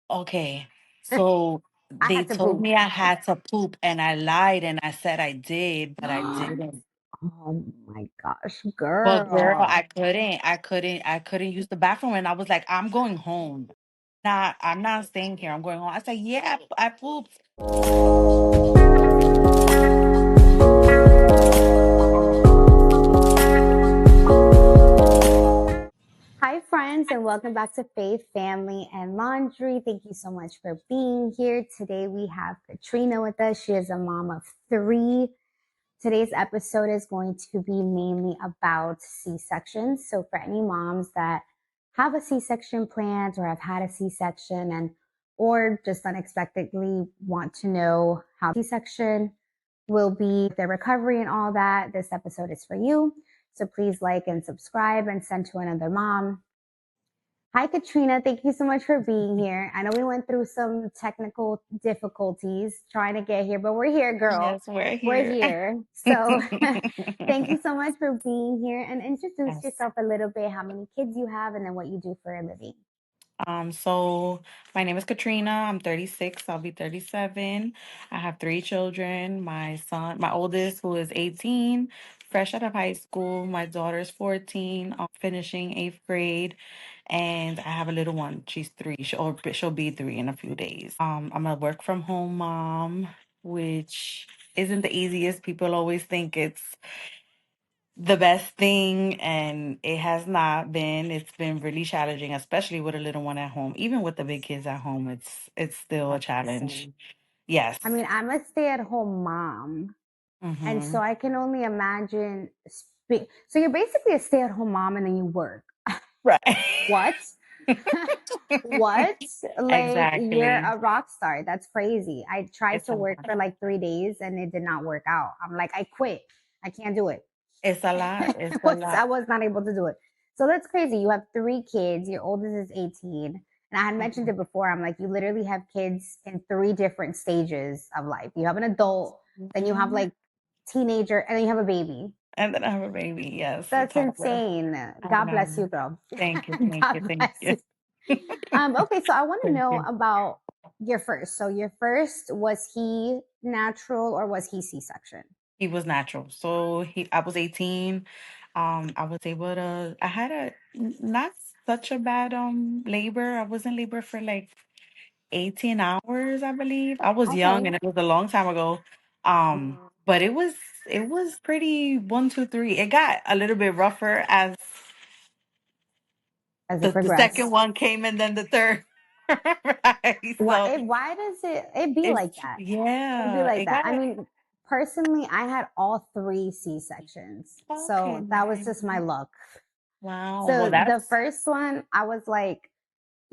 Okay. So I they had to told poop. me I had to poop and I lied and I said I did, but I didn't. Oh my gosh, But girl, girl. I couldn't use the bathroom and I was like, I'm going home. I'm not staying here. I'm going home. I said, yeah, I pooped. Hi, friends, and welcome back to Faith, Family, and Laundry. Thank you so much for being here. Today we have Katrina with us. She is a mom of three. Today's episode is going to be mainly about C-sections. So for any moms that have a C-section planned or have had a C-section or just unexpectedly want to know how C-section will be, their recovery and all that, this episode is for you. So please like and subscribe and send to another mom. Hi, Katrina. Thank you so much for being here. I know we went through some technical difficulties trying to get here, but we're here, girl. Yes, we're We're here. here. So thank you so much for being here and introduce Yes. yourself a little bit, how many kids you have, and then what you do for a living. So my name is Katrina. I'm 36. I'll be 37. I have three children. My oldest, who is 18, fresh out of high school. My daughter's 14, finishing eighth grade. And I have a little one. She's three. She'll be three in a few days. I'm a work from home mom, which isn't the easiest. People always think it's the best thing, and it has not been. It's been really challenging, especially with a little one at home. Even with the big kids at home, it's still a That's the challenge. same. Yes. I mean, I'm a stay-at-home mom, and so Mm-hmm. I can only imagine. So you're basically a stay-at-home mom, and then you work. Right. What? What? Like, you're Exactly. a rock star. That's crazy. I tried It's to a work lot. for like 3 days and it did not work out. I'm like, I quit. I can't do it. It's a lot. I It's a was lot. I was not able to do it. So that's crazy. You have three kids. Your oldest is 18. And I had mentioned it before. I'm like, you literally have kids in three different stages of life. You have an adult, then you have Mhm. like teenager, and then you have a baby. And then I have a baby. Yes, a That's toddler. insane. I God bless you, know. girl. Thank you. Thank you. God Thank bless you. you. Okay, so I want to Thank know you. about your first. So your first, was he natural or was he C-section? He was natural. I was 18. I was able to I had not such a bad labor. I was in labor for like 18 hours, I believe. I was young Okay. and it was a long time ago. But it was pretty 1, 2, 3. It got a little bit rougher as As it the second progressed. one came and then the third. Right. So Why does it be like that? It'd be yeah, like it that. got I mean, personally, I had all three C-sections. okay. So that was just my luck. Wow. Well, So the that's first one, I was like,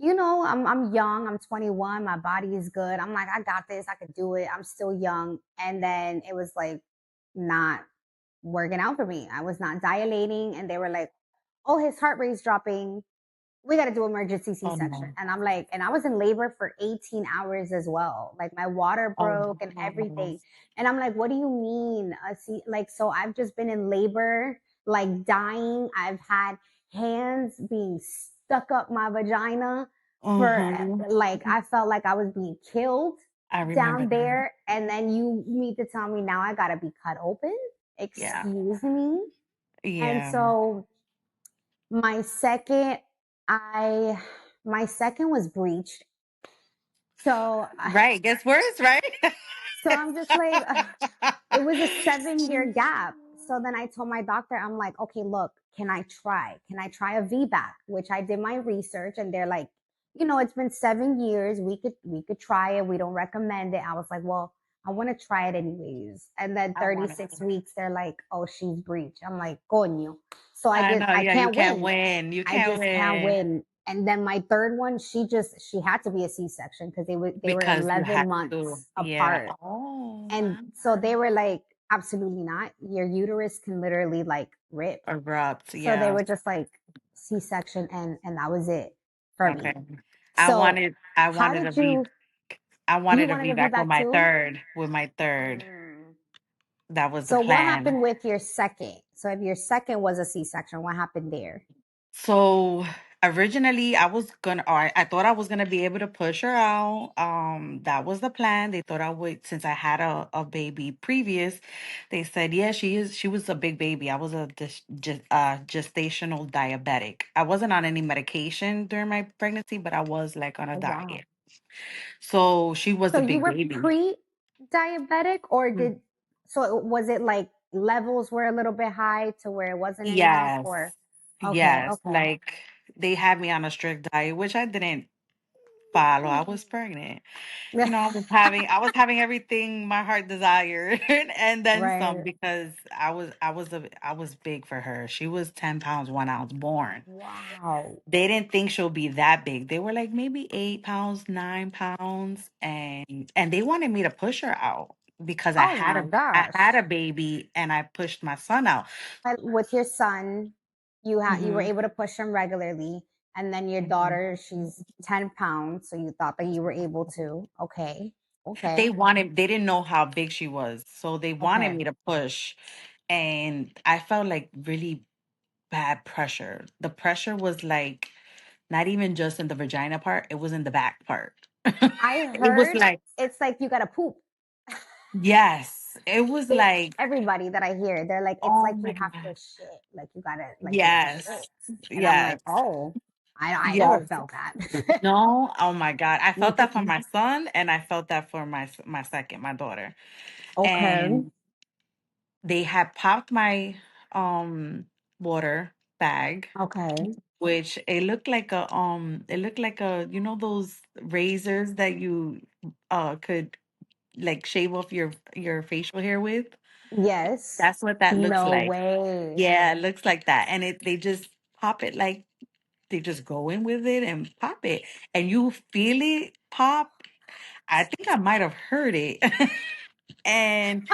I'm young, I'm 21, my body is good. I'm like, I got this, I could do it. I'm still young. And then it was like not working out for me. I was not dilating and they were like, "Oh, his heart rate's dropping. We got to do emergency oh C-section." no. And I'm like, and I was in labor for 18 hours as well. Like my water Oh broke and no. everything. And I'm like, what do you mean? Like, so I've just been in labor, like dying. I've had hands being stuck up my vagina for Mm-hmm. like, I felt like I was being killed I remember down that. there. And then you need to tell me now I got to be cut open. Yeah. Excuse me. And Yeah. so my second, I my second was breached. So Right. Gets worse, right? so I'm just like, it was a 7 year gap. So then I told my doctor, I'm like, okay, look, can I try? Can I try a VBAC? Which I did my research, and they're like, it's been 7 years. We could try it. We don't recommend it. I was like, well, I want to try it anyways. And then I wanted 36 to. weeks, they're like, oh, she's breached. I'm like, coño. So I know. I Yeah, you can't can't win. win. You I can't just can't win win. And then my third one, she had to be a C-section because they were because you 11 have to. months Yeah. apart. Oh, And wow. so they were like, absolutely not. Your uterus can literally like rip. Abrupt. So they Yeah. were just like C-section, and that was it for Okay. me. I So wanted. I how wanted to did be. you I you wanted to wanted be to be back with back my too? third. With my third. Mm. That was the So what plan. happened with your second? So if your second was a C-section, what happened there? So Originally, I thought I was gonna be able to push her out. That was the plan. They thought I would, since I had a baby previous. They said, yeah, she was a big baby. I was a gestational diabetic. I wasn't on any medication during my pregnancy, but I was like on a Oh, wow. diet. So she was So a you big were baby. pre-diabetic, or Mm. was it like levels were a little bit high to where it wasn't enough, Yes, or okay, yes. okay. Like they had me on a strict diet, which I didn't follow. I was pregnant. I was having everything my heart desired and then some Right. because I was big for her. She was 10 pounds 1 ounce born. Wow. They didn't think she'll be that big. They were like maybe 8 pounds, 9 pounds, and they wanted me to push her out because I Oh had my a I had gosh. a baby and I pushed my son out. With your son, you were Hmm. able to push him regularly, and then your daughter, she's 10 pounds, so you thought that you were able to. Okay. Okay. They didn't know how big she was, so they wanted Okay. me to push, and I felt like really bad pressure. The pressure was like not even just in the vagina part, it was in the back part. I It was heard like, it's like you gotta poop. yes, it was They like, everybody that I hear, they're like, it's oh like my you have to God. shit. Like you gotta shit. Yes. And I'm like, Yes. oh, I never Yes. felt that. No, oh my God. I felt that for my son and I felt that for my second, my daughter. Okay. And they had popped my water bag, Okay. which it looked like a, those razors that you could like shave off your facial hair with. Yes. That's what that looks No like. way. Yeah, it looks like that. And they just pop it, like they just go in with it and pop it. And you feel it pop. I think I might have heard it. And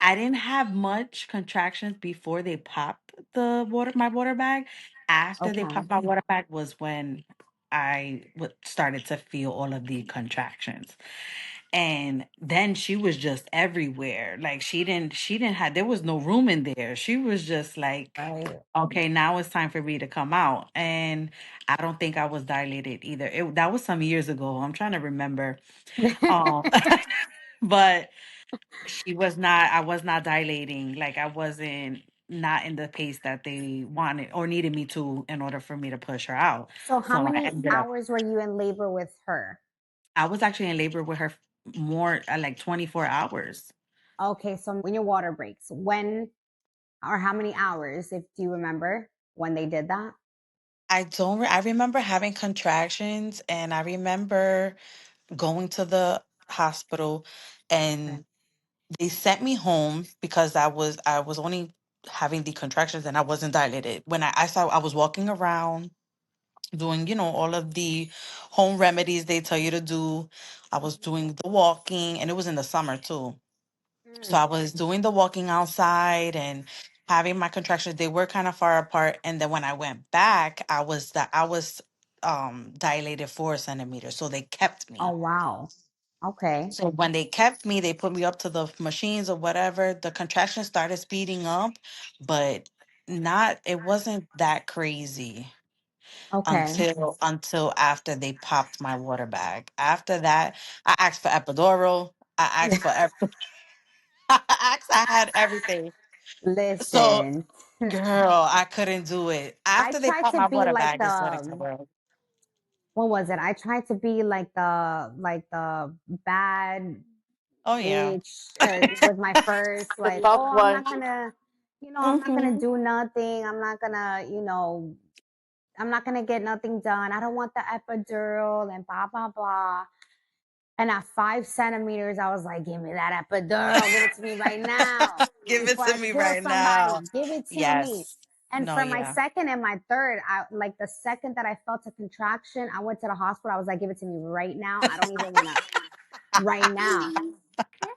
I didn't have much contractions before they popped my water bag. After they Okay. popped my water bag was when started to feel all of the contractions. And then she was just everywhere. Like she didn't have there was no room in there. She was just like, Right. okay, now it's time for me to come out. And I don't think I was dilated either. That was some years ago. I'm trying to remember. Um but I was not dilating. Like I wasn't not in the pace that they wanted or needed me to in order for me to push her out. So how So I many ended up hours were you in labor with her? I was actually in labor with her more like 24 hours. Okay, so when your water breaks, when or how many hours, if do you remember when they did that? I remember having contractions and I remember going to the hospital Okay. and they sent me home because I was only having the contractions and I wasn't dilated. When I saw I was walking around doing, all of the home remedies they tell you to do. I was doing the walking and it was in the summer too. So Mm. I was doing the walking outside and having my contractions. They were kind of far apart. And then when I went back, I was dilated 4 centimeters. So they kept Oh me. wow. Okay. So when they kept me, they put me up to the machines or whatever. The contractions started speeding up, but not it wasn't that crazy Okay. until after they popped my water bag. After that, I asked for epidural. I asked for I had everything. So, Listen, girl, I couldn't do it. I After they tried popped to my be water like bag is when it the got what was it? I tried to be like the bad Oh yeah. bitch with my first, The like, loved oh, I'm one. not gonna, I'm not gonna Hmm. do nothing. I'm not gonna get nothing done. I don't want the epidural and blah blah blah. And at 5 centimeters, I was like, give me that epidural. Give it to me right now. Give it Before to I me kill right somebody, now. give it to me. Yes. And No, for my yeah. second and my third, I like the second that I felt a contraction, I went to the hospital. I was like, give it to me right now. I don't even wanna right now.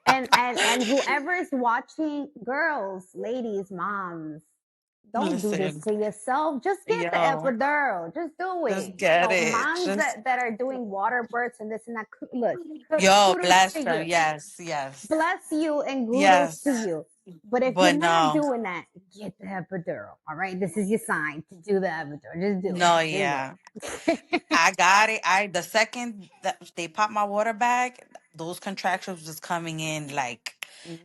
And whoever is watching, girls, ladies, moms, don't do this Listen, to yourself. Just get the yo, epidural. Just do it. just get it. Moms Just that are doing water births and this and that. Look, yo, kudos bless to them. you. Yes, yes. Bless you and kudos to Yes. you. But if you're But not no, doing that, get the epidural. All right, this is your sign to do the epidural. Just do it. no, Do yeah. it. I got it. The second that they popped my water bag, those contractions was coming in like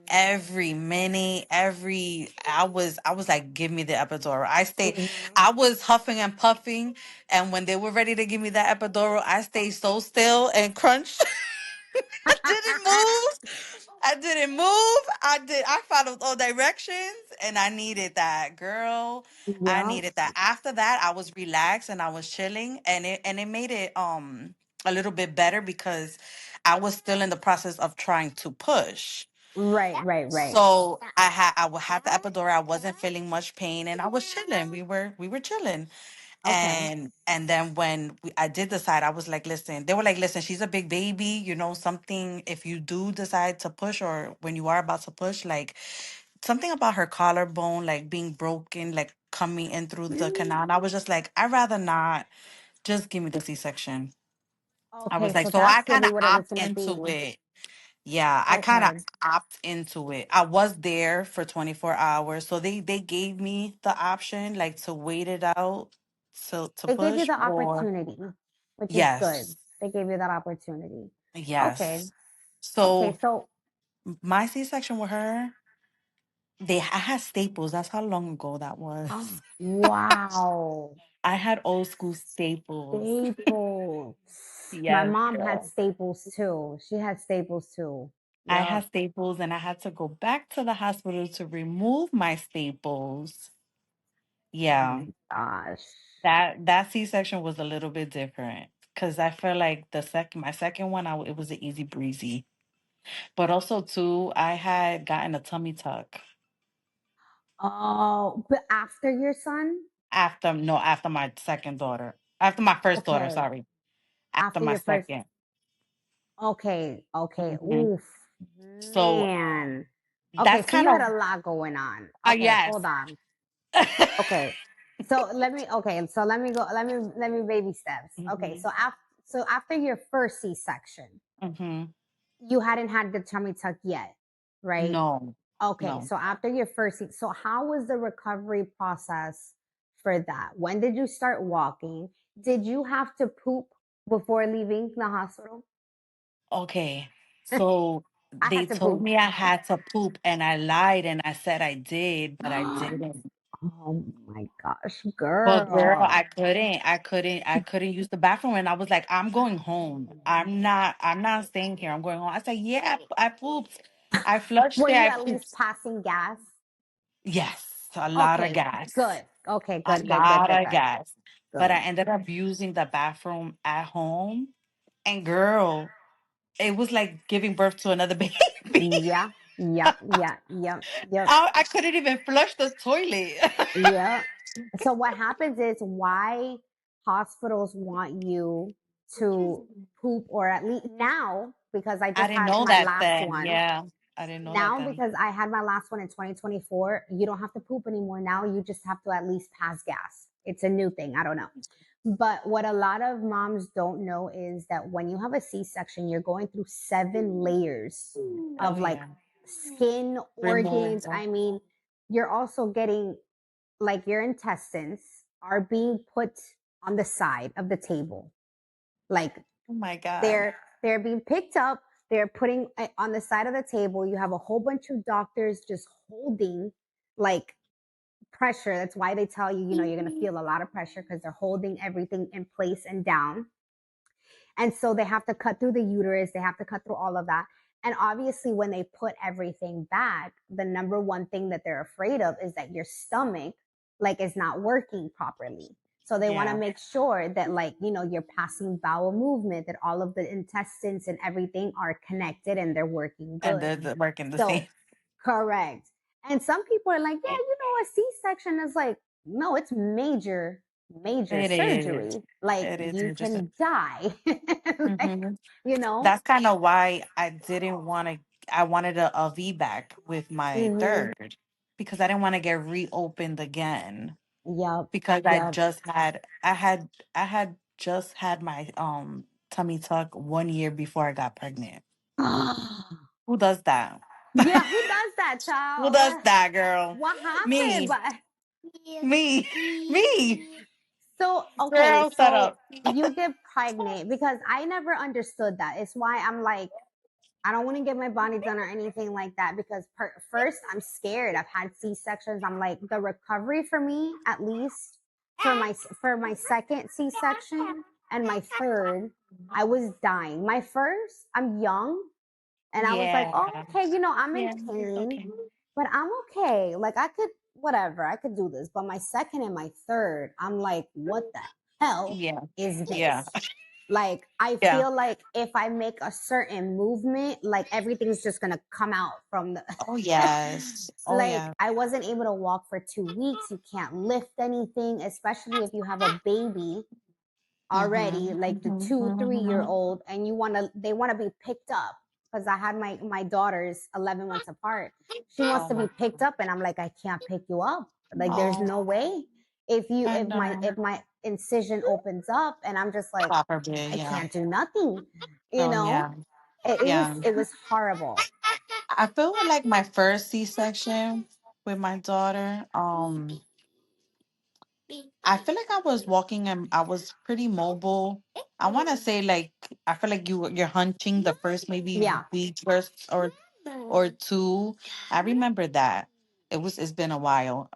every minute, I was like, give me the epidural. Mhm. I was huffing and puffing, and when they were ready to give me that epidural, I stayed so still and crunched. I didn't move. I didn't move. I followed all directions and I needed that, girl. I Yeah. needed that. After that, I was relaxed and I was chilling and it made it a little bit better because I was still in the process of trying to push. Right, right, right. So I would have the epidural. I wasn't feeling much pain and I was chilling. We were chilling. Okay. And then when I did decide, I was like, listen, they were like, listen, she's a big baby, something, if you do decide to push or when you are about to push, like something about her collarbone, like being broken, like coming in through the canal. And I was just like, I'd rather not, just give me the C-section. I Okay, was like, so so I that's kind really of what it was opt gonna into be. it. Yeah, I kind of Okay. opt into it. I was there for 24 hours. So they gave me the option like to wait it out to They gave you push the or opportunity, which is good. yes. They gave you that opportunity. Okay. Yes. Okay, So so my C-section with her, I had staples. That's how long ago that was. wow. I had old school staples. Staples. My Yes, mom had girl. staples too. She had staples too. I Yep. had staples and I had to go back to the hospital to remove my staples. Oh Yeah. my gosh. That C-section was a little bit different because I feel like my second one, it was an easy breezy. But also too, I had gotten a tummy tuck Oh, but after your son? after no after my second daughter, after my first daughter, Okay. sorry, after After my your first. second. Okay. Okay. Hmm. Oof. So Man. Okay, that's so kind you had of a lot going on. Okay, yes. hold on. Okay. So let me baby steps. Okay, Hmm. so after your first C-section, Hmm. you hadn't had the tummy tuck yet, right? No, Okay, no. so after your first so how was the recovery process for that? When did you start walking? Did you have to poop before leaving the hospital? Okay, so I they had to told poop. me I had to poop, and I lied, and I said I did, but I didn't. Oh my gosh, But girl, girl. I couldn't use the bathroom, and I was like, I'm going home. I'm not staying here. I'm going home. I said, yeah, I pooped. I flushed Were it. you I at least pooped. passing gas? Yes, a lot of Okay, gas, good. Okay, a good, good, good, lot good, of good, gas. But I good. ended up using the bathroom at home, and girl, it was like giving birth to another baby. Yeah, yeah, yeah, yeah, yeah. I couldn't even flush the toilet. Yeah. So what happens is why hospitals want you to poop or at least now because I I just didn't had know my that last then. one. Yeah, I didn't know that Now then. because I had my last one in 2024, you don't have to poop anymore. Now you just have to at least pass gas. It's a new thing. I don't know. But what a lot of moms don't know is that when you have a C-section, you're going through 7 layers Oh of like yeah, skin, organs. removal. I mean, you're also getting like your intestines are being put on the side of the table. Like Oh my god. they're being picked up, they're putting it on the side of the table. You have a whole bunch of doctors just holding like pressure. That's why they tell you, you're going to feel a lot of pressure because they're holding everything in place and down. And so they have to cut through the uterus, they have to cut through all of that. And obviously, when they put everything back, the number one thing that they're afraid of is that your stomach like is not working properly. So they want to Yeah, make sure that like, you're passing bowel movement, that all of the intestines and everything are connected and they're working and good. they're working the So same. correct. And some people are like, yeah, a C-section is like, no, it's major, major It is. surgery. Like It is you interesting. can die. Like, Hmm. you know? That's kind of why I didn't want to. I wanted a VBAC with my Mm-hmm. third because I didn't want to get reopened again Yep. because Yep. I had just had my tummy tuck 1 year before I got pregnant. Who does that? Yeah, who does that, Who child? does that, girl? What happened? Me. But Me. Me. so okay, Girl, shut so up. you get pregnant because I never understood that. It's why I'm like, I don't want to get my body done or anything like that because first I'm scared. I've had C sections. I'm like the recovery for me, at least for my second C section and my third, I was dying. My first, I'm young, and I was like, Yeah. oh, okay, I'm in Yeah, it's pain, okay. but I'm okay. Like I could, whatever, I could do this. But my second and my third, I'm like, what the hell Yeah. is Yeah. this? Like I Yeah. feel like if I make a certain movement, like everything's just gonna come out from the Oh, yes. Oh, like yeah. I wasn't able to walk for 2 weeks. You can't lift anything, especially if you have a baby already, Mm-hmm. like the Mm-hmm. 2 3 year Mm-hmm. old, and they want to be picked up because I had my daughters 11 months apart. She wants Oh, to my. be picked up, and I'm like, I can't pick you up. Like there's Oh, no way. If you I if know. my incision opens up and I'm just like, Proper bit, I yeah. can't do nothing, you Oh, know. yeah. It was Yeah. horrible. I feel like my first C-section with my daughter, I feel like I was walking and I was pretty mobile. I want to say like I feel like you're hunching the first maybe Yeah. week first or two. I remember that. It's been a while.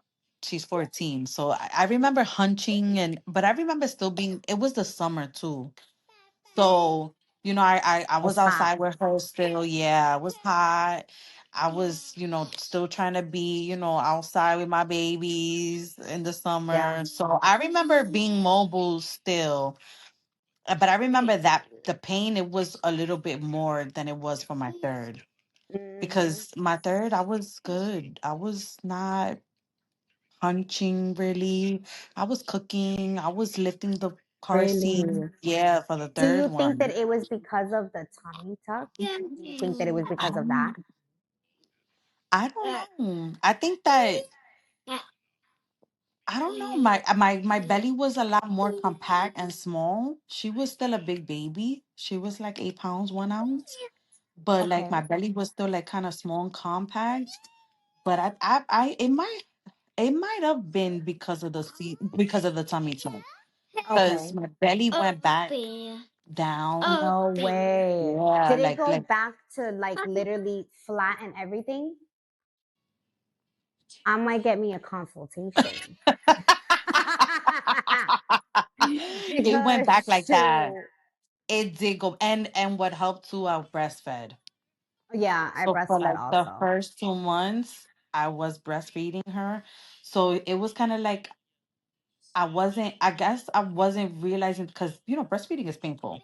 She's 14. So I remember hunching but I remember still being it was the summer too. So, I was It's hot. outside with her still. Yeah, it was hot. I was, still trying to be, outside with my babies in the Yeah. summer. So I remember being mobile still. But I remember that the pain, it was a little bit more than it was for my third. Hmm. Because my third, I was good. I was not hunching really. I was cooking. I was lifting the car seat. Really? Yeah, for the Do third you think that one. it was because of the tummy tuck? Do you think that it was I because of that? don't I don't know. I think that I don't know. My belly was a lot more compact and small. She was still a big baby. She was like 8 pounds 1 ounce. But like Okay. my belly was still like kind of small and compact. But it might have been because of the tummy tuck. Because Okay. my belly went back down. No way. Yeah, Did it go like back to like literally flat and everything? I might get me a consultation. it went Because back like that. shoot. It did go, and what helped too, I breastfed. Yeah, I So for breastfed like the also. first 2 months, I was breastfeeding her. So it was kind of like I guess I wasn't realizing because breastfeeding is painful.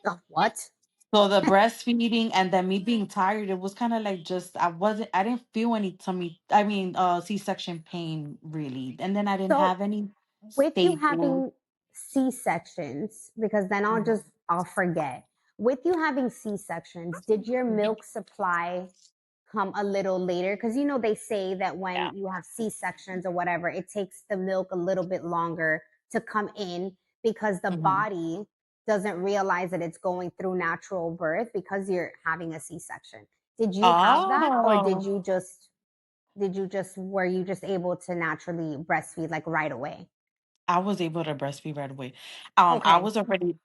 Oh, what? So the breastfeeding and then me being tired, it was kind of like just I didn't feel any C-section pain really. And then I didn't So have any with you staples. having C sections, because then I'll forget. With you having C sections, did your milk supply come a little later? Because they say that Yeah. when you have C sections or whatever, it takes the milk a little bit longer to come in because the Hmm. body doesn't realize that it's going through natural birth because you're having a C section. Did you have that, or Oh, were you just able to naturally breastfeed like right away? I was able to breastfeed right away. Okay.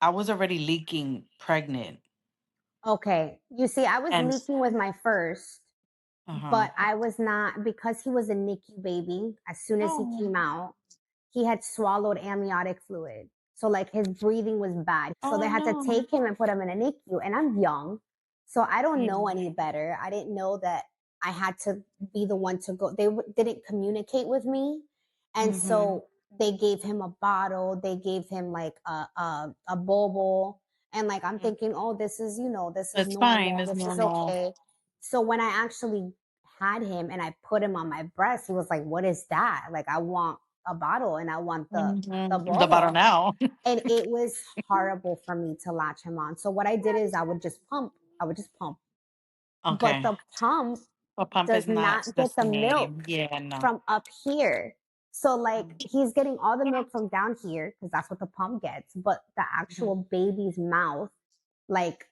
I was already leaking pregnant. Okay. You see, I was And leaking with my first, uh-huh. but I was not because he was a NICU baby. As soon as he Oh, came out, he had swallowed amniotic fluid. So like his breathing was bad. So they oh had to no. take him and put him in a NICU. And I'm young. So I don't Yeah. know any better. I didn't know that I had to be the one to go. They didn't communicate with me. And Mm-hmm. so they gave him a bottle. They gave him like a bobo. And like I'm thinking, oh, this is, this is It's fine. normal. It's This is normal. okay. So when I actually had him and I put him on my breast, he was like, "What is that?" Like, I want a bottle and I want the Mm-hmm. The bottle boba. now. And it was horrible for me to latch him on. So what I did is I would just pump. I would just pump. But Okay. the pump A pump does is not not the get the same. milk Yeah, no. from up here. So like he's getting all the milk from down here because that's what the pump gets. But the actual Mhm. baby's mouth, like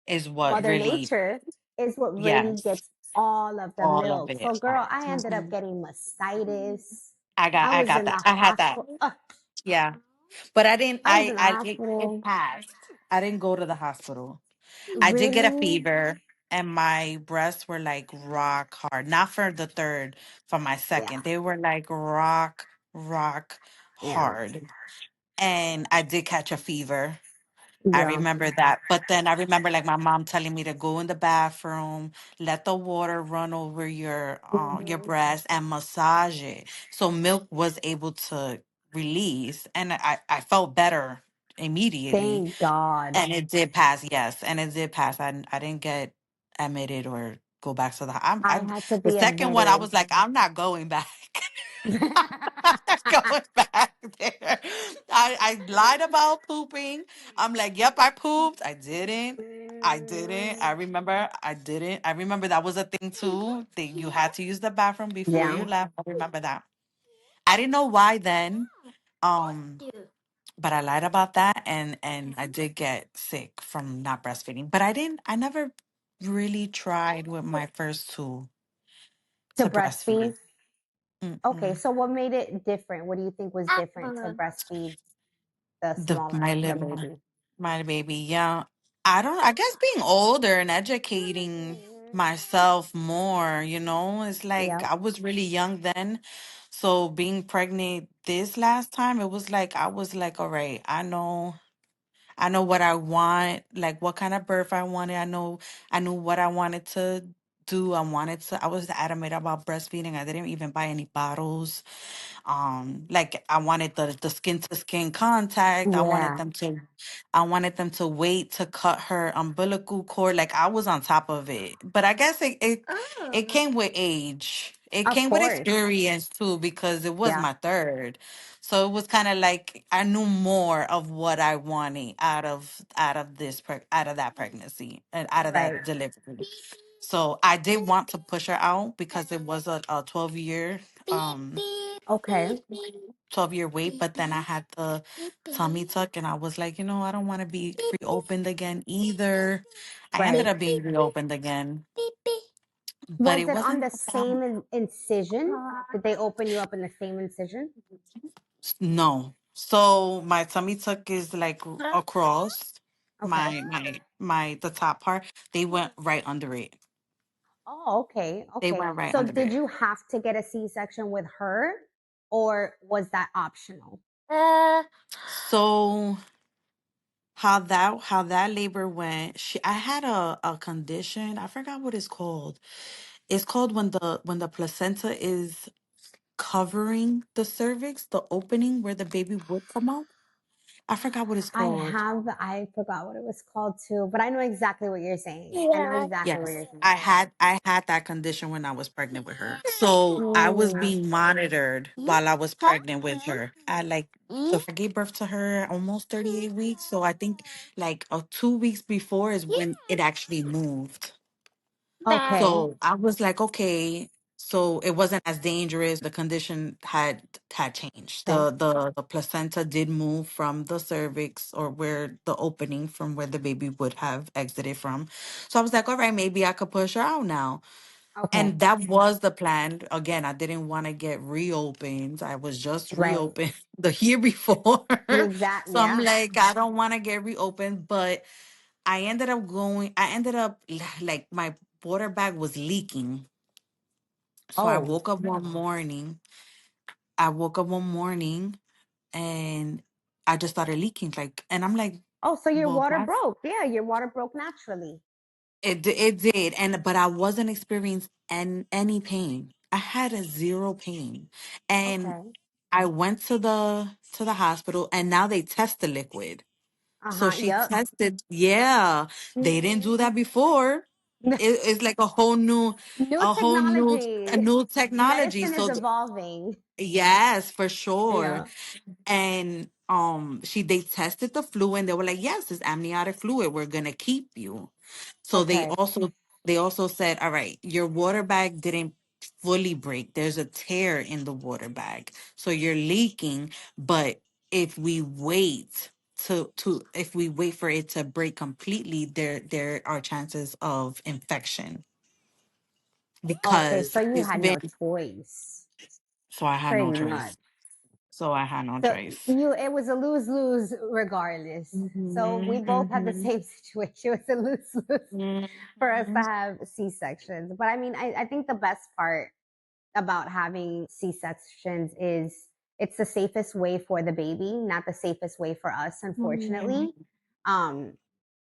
Is what Mother really, Nature, is what really gets yes. all of the all of milk. So, it. girl, I ended up Mhm. getting mastitis. I I was got in that. the I had that. hospital. Yeah, but I didn't. I was in the It hospital. passed. I didn't go to the hospital. I did get a Really? fever, and my breasts were like rock hard. Not for the third, for my Yeah. second. They were like rock Yeah. hard. And I did catch a fever. I Yeah. remember that. But then I remember like my mom telling me to go in the bathroom, let the water run over your Mhm. breast and massage it. So milk was able to release, and I felt better immediately. Thank God. And it did pass, yes. And it did pass. I didn't get admitted or go back to I had to the be second one I admitted. was like, I'm not going back. Going back there. I lied about pooping. I'm like, yep, I pooped. I didn't. I didn't. I remember I didn't. I remember that was a thing too. That you had to use the bathroom before Yeah. you left. I remember that. I didn't know why then. Um, but I lied about that, and I did get sick from not breastfeeding. But I never really tried with my first two To to breastfeed. breastfeed. Okay, Mm-mm. so what made it different? What do you think was different to breastfeed the My the little baby? my baby, yeah. I guess being older and educating myself more, it's like Yep. I was really young then. So being pregnant this last time, it was like I was like, all right, I know what I want, like what kind of birth I wanted. I knew what I wanted to do. I was adamant about breastfeeding. I didn't even buy any bottles. Like I wanted the skin to skin contact. Yeah. I wanted them to wait to cut her umbilical cord. Like I was on top of it. But I guess it came with age. It Of came with course. experience too, because it was Yeah. my third. So it was kind of like I knew more of what I wanted out of that pregnancy and out of Right. that delivery. So I did want to push her out because it was a 12-year um Okay. 12-year wait, but then I had the tummy tuck, and I was like, I don't want to be reopened again either. I ended Right. up being reopened again, but Was it it on wasn't the that. same incision? Did they open you up in the same incision? No. So my tummy tuck is like across Okay. the top part. They went right under it. Oh, okay. They Okay. went right So under did it. you have to get a C-section with her or was that optional? So how that labor went, I had a condition. I forgot what it's called. It's called when the placenta is covering the cervix, the opening where the baby would come out. I forgot what it's called. I forgot what it was called too, but I know exactly what you're saying. I know exactly what Yes, you're saying. I had that condition when I was pregnant with her. So I was Mm, being monitored while I was pregnant with her. I like so I gave birth to her almost 38 weeks. So I think like 2 weeks before is when it actually moved. okay. So I was like, okay, so it wasn't as dangerous. The condition had changed. Okay. The placenta did move from the cervix, or where the opening from where the baby would have exited from. So I was like, all right, maybe I could push her out now. Okay. And that was the plan. Again, I didn't want to get reopened. I was just Right. reopened the year before. Exactly. So I'm Yeah. like, I don't want to get reopened, but I ended up like my water bag was leaking. So Oh. I woke up one morning and I just started leaking. And I'm like, Oh, so your well, water broke. Yeah, your water broke naturally. it did. But I wasn't experiencing any pain. I had a zero pain. And Okay. I went to the hospital, and now they test the liquid. So Uh-huh. she Yep. tested, yeah. They didn't do that before. It's like New a whole new a technology. new technology. Medicine is evolving. Yes, for sure. Yeah. And they tested the fluid, and they were like, yes, it's amniotic fluid, we're gonna keep you. So Okay. they also said, all right, your water bag didn't fully break, there's a tear in the water bag, so you're leaking. But if we wait if we wait for it to break completely, there are chances of infection. Okay, because so you it's had been no choice, so I had pretty no much. choice. So I had no So choice. you, it was a lose lose regardless. So we Mhm, both had the mhm, same situation. It was a lose lose for us to mhm. have C sections. But I mean, I think the best part about having C sections is it's the safest way for the baby, not the safest way for us, Mhm. unfortunately. Um,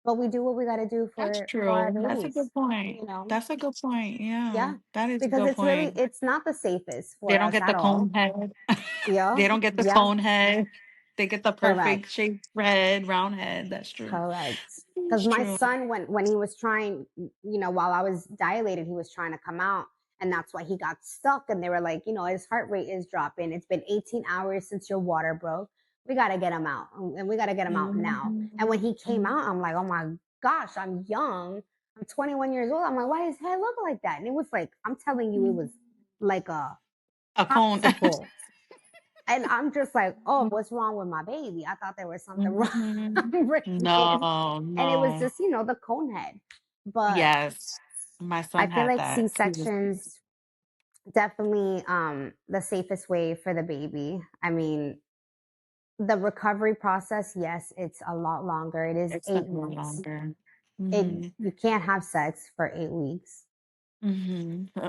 but we do what we got to do That's for our true. That's a babies, good point. you know. That's a good point. Yeah, Yeah, that is a because good it's really point. it's not the safest They for don't us get at the all. cone head. Yeah, They don't get the yeah, cone head. They get the correct. perfect shaped head, round head. That's true. Correct. Because It's my true. son, when he was trying, while I was dilated, he was trying to come out, and that's why he got stuck. And they were like, his heart rate is dropping. It's been 18 hours since your water broke. We got to get him out, and we got to get him out now. And when he came Mhm. out, I'm like, oh my gosh, I'm young. I'm 21 years old. I'm like, why does his head look like that? And it was like, I'm telling you, it was like a A cone. popsicle. And I'm just like, oh, what's wrong with my baby? I thought there was something wrong Mhm. with him. No, And it was no. just, the cone head. But Yes. My I son feel had like that. C He was sections definitely the safest way for the baby. I mean, the recovery process, yes, it's a lot longer. It is it's a eight little weeks. longer. It Mm-hmm. You can't have sex for 8 weeks. Mm-hmm.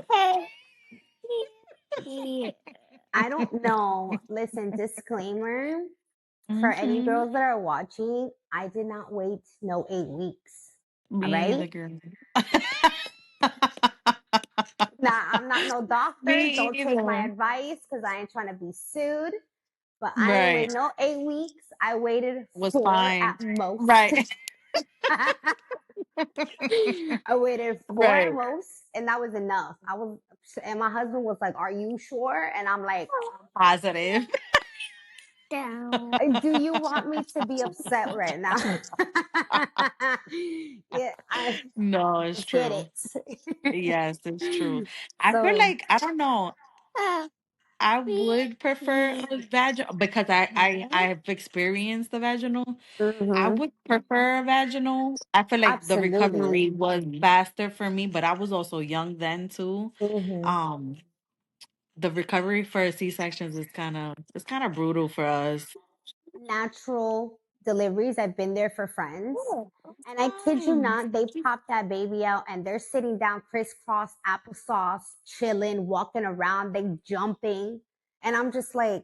I don't know. Listen, disclaimer for any Mm-hmm. girls that are watching, I did not wait no 8 weeks. All Me right. either, girl. Now, I'm not no doctor. Me Don't take my either. advice because I ain't trying to be sued. But I ain't Right. wait no 8 weeks. I waited Was 4 fine. at most. Right. I waited 4 at Right. most, and that was enough. And my husband was like, "Are you sure?" And I'm like, Positive. "Do you want me to be upset right now?" Yeah, I No, it's just get true. it. Yes, it's true. I feel So, like I don't know. I would prefer a vaginal because I've experienced the vaginal. I mhm, would prefer a vaginal. I feel like the absolutely. recovery was faster for me, but I was also young then too. Mhm. Um, the recovery for C-sections is kind of brutal for us. Natural deliveries. I've been there for friends. And I kid you not, they pop that baby out and they're sitting down crisscross applesauce, chilling, walking around, they jumping. And I'm just like,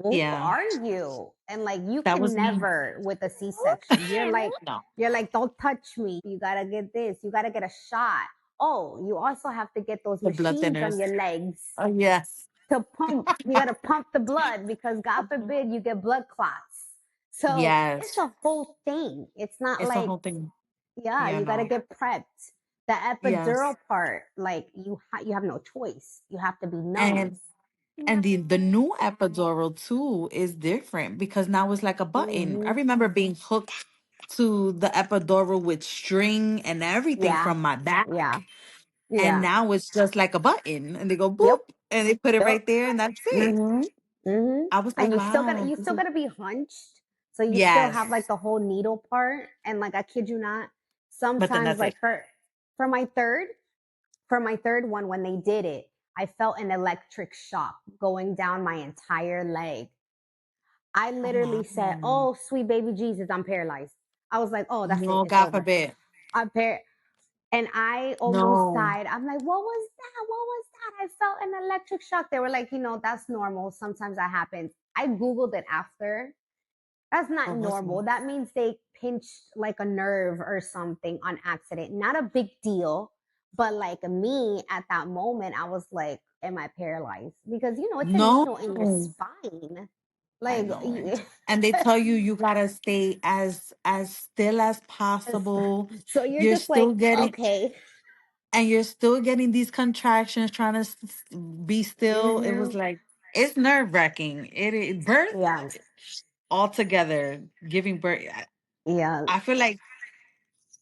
who Yeah, are you? And like you that can was me. never with a C-section. No, You're like, don't touch me. You gotta get this. You gotta get a shot. Oh, you also have to get those the blood machines on thinners. your legs Oh yes. to pump. You got to pump the blood because God forbid you get blood clots. So it's Yes, a whole thing. It's not it's a like, whole thing. yeah, Yeah, you got to no. get prepped. The Yes, epidural part, like you have no choice. You have to be numb. and the new epidural too is different because now it's like a button. I Hmm. remember being hooked to the epidural with string and everything Yeah, from my back, yeah, and yeah. now it's just like a button, and they go boop, Yep, and they put it yep. right there, and that's it. Hmm. Hmm. I was like, And wow, you this still is gotta be hunched. So you still have like yes, the whole needle part. And like I kid you not, but then sometimes that's like it. for my third, for my third one, when they did it, I felt an electric shock going down my entire leg. I Oh, literally wow. said, "Oh, sweet baby Jesus, I'm paralyzed." I was like, "Oh, that's it. No, It's God over. forbid. I'm par." And I almost No, died. I'm like, "What was that? What was that?" I felt an electric shock. They were like, "That's normal. Sometimes that happens." I googled it after. That's not what was normal. That means they pinched like a nerve or something on accident. Not a big deal. But like me at that moment, I was like, am I paralyzed? Because it's a no. needle in your spine. I Like know. And they tell you you gotta stay as still as possible. so you're You're just like, still getting okay. and you're still getting these contractions trying to be still. It was Hmm. like it's nerve-wracking. Birth Yeah. altogether, giving birth. Yeah. I feel like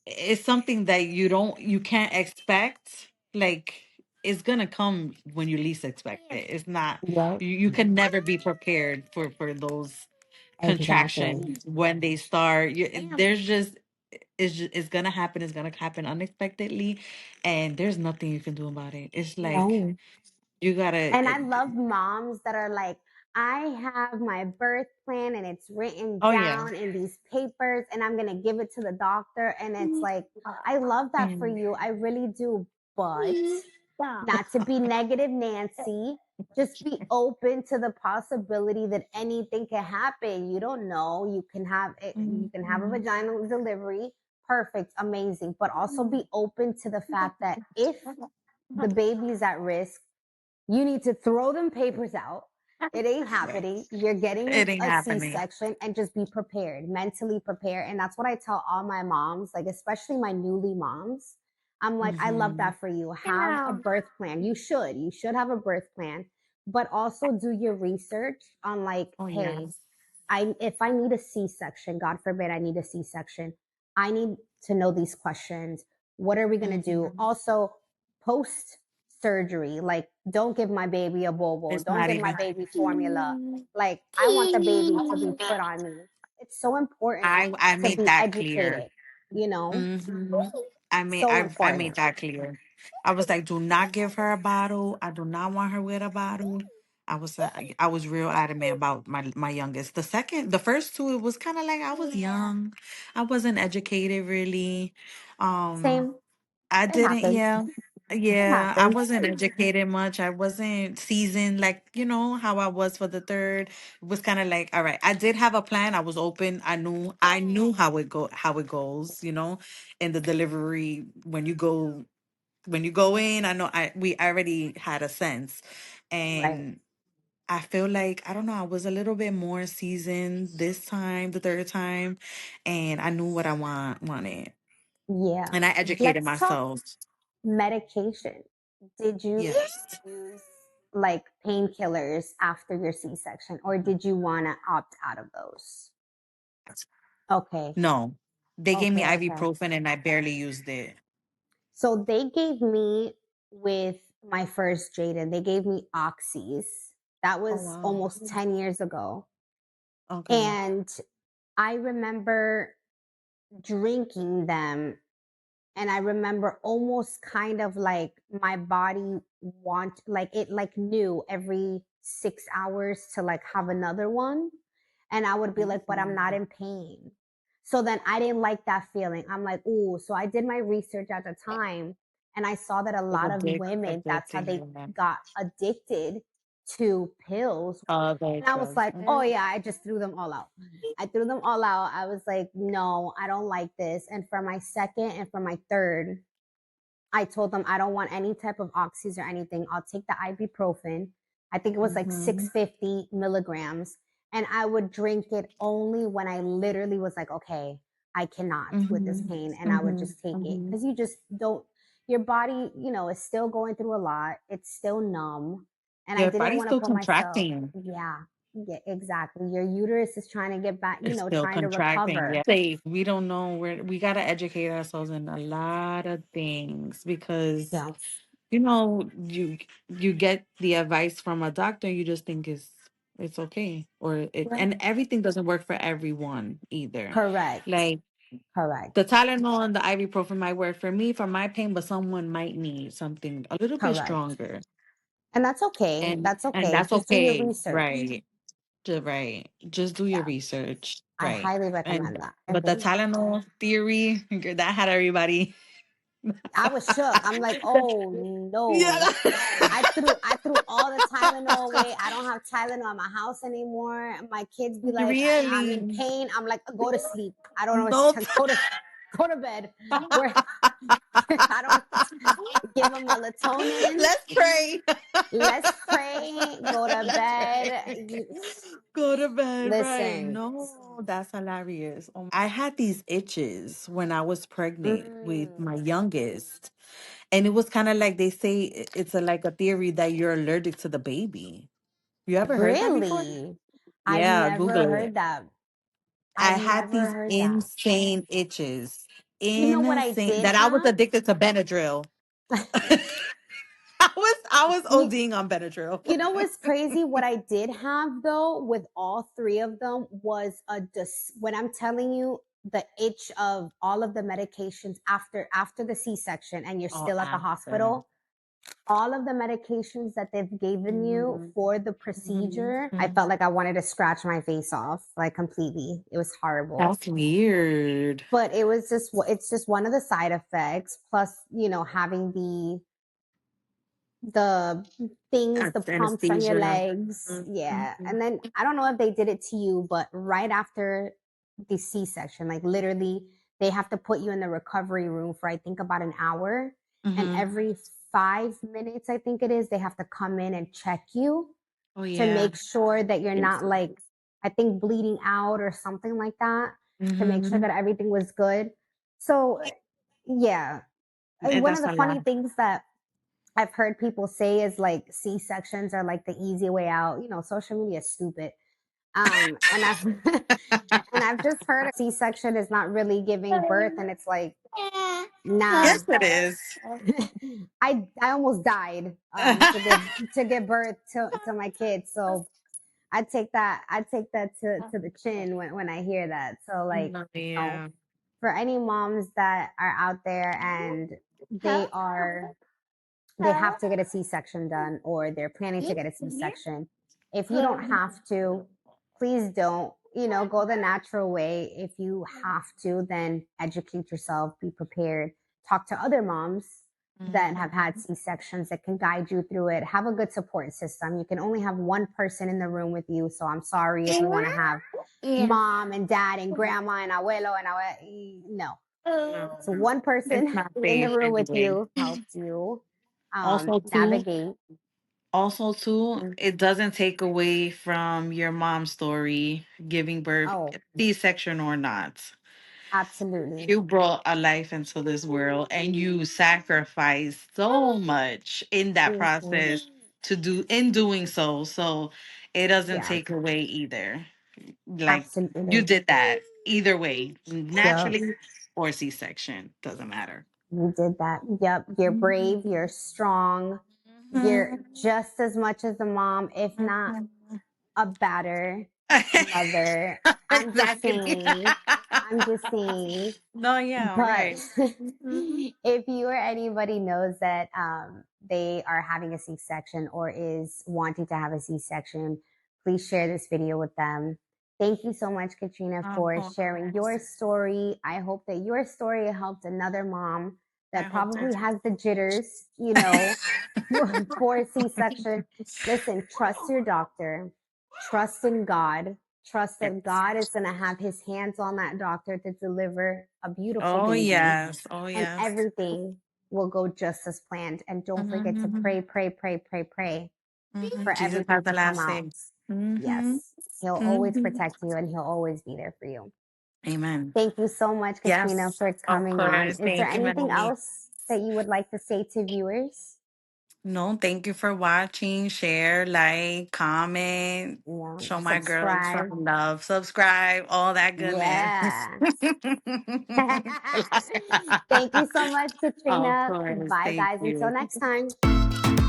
it's something that you can't expect. Like it's gonna come when you least expect it. It's not Yep. you can never be prepared for those Exactly. contractions when they start. There's just it's gonna happen. It's gonna happen unexpectedly, and there's nothing you can do about it. It's like No. you gotta. And I love moms that are like, I have my birth plan and it's written Oh yeah. down in these papers and I'm going to give it to the doctor. And it's like, I love that for Mm. you. I really do. But not to be negative, Nancy, just be open to the possibility that anything can happen. You don't know. You can have it, you can have a Mhm. vaginal delivery. Perfect, amazing. But also be open to the fact that if the baby's at risk, you need to throw them papers out. It ain't happening. You're getting It ain't a happening. C-section and just be prepared, mentally prepared. And that's what I tell all my moms, like especially my newly moms. I'm like, I love Hmm. that for you. Have a birth plan. You should. You should have a birth plan, but also do your research on like, Oh hey, yes. I if I need a C-section, God forbid I need a C-section, I need to know these questions. What are we going to do? Hmm. Also, post surgery, like don't give my baby a bobo, It's don't not give my even. baby formula. Like I want the baby to be put on me. It's so important I to made be that clear. educated, you know? Hmm. I So I made important. that clear. I was like, do not give her a bottle. I do not want her with a bottle. I was real adamant about my youngest. The first two, it was kind of like I was young. I wasn't educated really. Um, Same. I It didn't, happens. yeah. It Yeah, I happens. wasn't educated much. I wasn't seasoned like, how I was for the third. It was kind of like, all right, I did have a plan. I was open. I knew how it goes, in the delivery when you go in, we already had a sense. Right. And I feel like, I don't know, I was a little bit more seasoned this time, the third time, and I knew what I wanted. Yeah. And I educated Let's talk myself. medication. Did you Yes. use like painkillers after your C-section or did you want to opt out of those? Okay. No. They gave me Okay, okay. ibuprofen and I barely used it. So they gave me with my first Jaden, they gave me oxys. That Oh was wow. almost 10 years ago. Okay. And I remember drinking them and I remember almost kind of like my body like it like knew every 6 hours to like have another one. And I would be like, but I'm not Mhm. in pain. So then I didn't like that feeling. I'm like, ooh, so I did my research at the time and I saw that a It's lot of women, that's how addicting. they Yeah. got addicted to pills. Other And I was drugs. like, oh yeah, I just threw them all out. I threw them all out. I was like, no, I don't like this. And for my second and for my third, I told them I don't want any type of oxys or anything. I'll take the ibuprofen. I think it was like Mm-hmm. 650 milligrams. And I would drink it only when I literally was like, okay, I cannot with this Mm-hmm. pain. And I would Mm-hmm. just take it Mm-hmm. because you just don't, your body, is still going through a lot. It's still numb. And I Your didn't body's want to still put myself, contracting. yeah, yeah, exactly. Your uterus is trying to get back, It's still trying to contracting. recover. Yeah. We don't know where we gotta educate ourselves in a lot of things because Yeah. you get the advice from a doctor, you just think it's okay. And everything doesn't work for everyone either. Correct. Like Correct. the Tylenol and the ibuprofen might work for me for my pain, but someone might need something a little bit Correct. stronger. And that's okay. That's And okay. that's Just do your okay. research. Right. Right. Just do your Yeah, research. I Right. highly And recommend that. but the Tylenol theory, girl, that had everybody. I was shook. I'm like, oh no. Yeah. I threw all the Tylenol away. I don't have Tylenol in my house anymore. My kids be like, I'm in Really? pain. I'm like, go to sleep. I don't know what No. to go to bed. Where I don't give them melatonin. Let's pray. Let's pray. Go to Let's pray. bed. Go to bed. Right. Listen. No, that's hilarious. I had these itches when I was pregnant with my Mm, youngest. And it was kind of like they say it's like a theory that you're allergic to the baby. You ever heard that before? really? I've Yeah, never Google it. heard that. I I've had never these heard that. insane itches. You know what I Insane did that I was have? addicted to Benadryl. I was You ODing on Benadryl. you know what's crazy? What I did have though with all three of them was when I'm telling you the itch of all of the medications after the C-section and you're Oh, still at the after. hospital, all of the medications that they've given you Mhm. for the procedure, I felt like I wanted to scratch my face off like completely. It was horrible. That's weird. But it's just one of the side effects plus, having the things, the That's pumps on your anesthesia. legs. Yeah. Mhm. And then I don't know if they did it to you, but right after the C-section, like literally they have to put you in the recovery room for I think about an hour. And Mhm. every 5 minutes, I think it is, they have to come in and check you Oh to yeah. make sure that you're not like, I think bleeding out or something like that, to make sure Mhm. that everything was good. So yeah. And one of That's the a lot. funny things that I've heard people say is like C-sections are like the easy way out. Social media is stupid. And I've and I've just heard a C-section is not really giving birth, and it's like, nah. Yes, it is. I almost died to give birth to my kids. So I take that to the chin when I hear that. So like, No, you know, yeah. for any moms that are out there and they are they have to get a C-section done or they're planning to get a C-section. If you don't have to, please don't. Go the natural way. If you have to, then educate yourself, be prepared, talk to other moms that have had Mhm. C-sections that can guide you through it. Have a good support system. You can only have one person in the room with you. So I'm sorry if you want to have mom and dad and grandma and abuelo and no. No, So one it's person not in the safe room with anyway. you helps you Also, too, navigate. it doesn't take away from your mom's story, giving birth, Oh, C-section or not. absolutely. You brought a life into this world and you sacrificed so much in that Hmm. process in doing so. So it doesn't Yeah, take away either. Like you absolutely. did that either way, Yep, naturally or C-section, doesn't matter. you did that. Yep, you're brave, you're strong, you're Mhm. just as much as a mom, if not Mhm. a better mother. I'm just Exactly. saying. I'm just saying. No, yeah, But right. Mhm. if you or anybody knows that they are having a C-section or is wanting to have a C-section, please share this video with them. Thank you so much, Katrina, Of for sharing course. your story. I hope that your story helped another mom I that hope so probably too. has the jitters, for a C-section. Listen, trust your doctor, trust in God, trust that Yes. God is going to have his hands on that doctor to deliver a beautiful Oh baby, yes. Oh and yes. everything will go just as planned. And don't forget to Mhm. pray, pray, pray, pray, pray for Jesus has everything the to come last out. say. Mhm. Yes, he'll always Mhm. protect you and he'll always be there for you. Amen. Thank you so much, Katrina, Yes, for of coming on. course. Is there Thank you, anything Melanie. else that you would like to say to viewers? No, thank you for watching. Share, like, comment, show my girls some Subscribe. love, subscribe, all that goodness. Yeah. Thank you so much, Of Katrina. course. Bye, Thank guys. Until you. next time.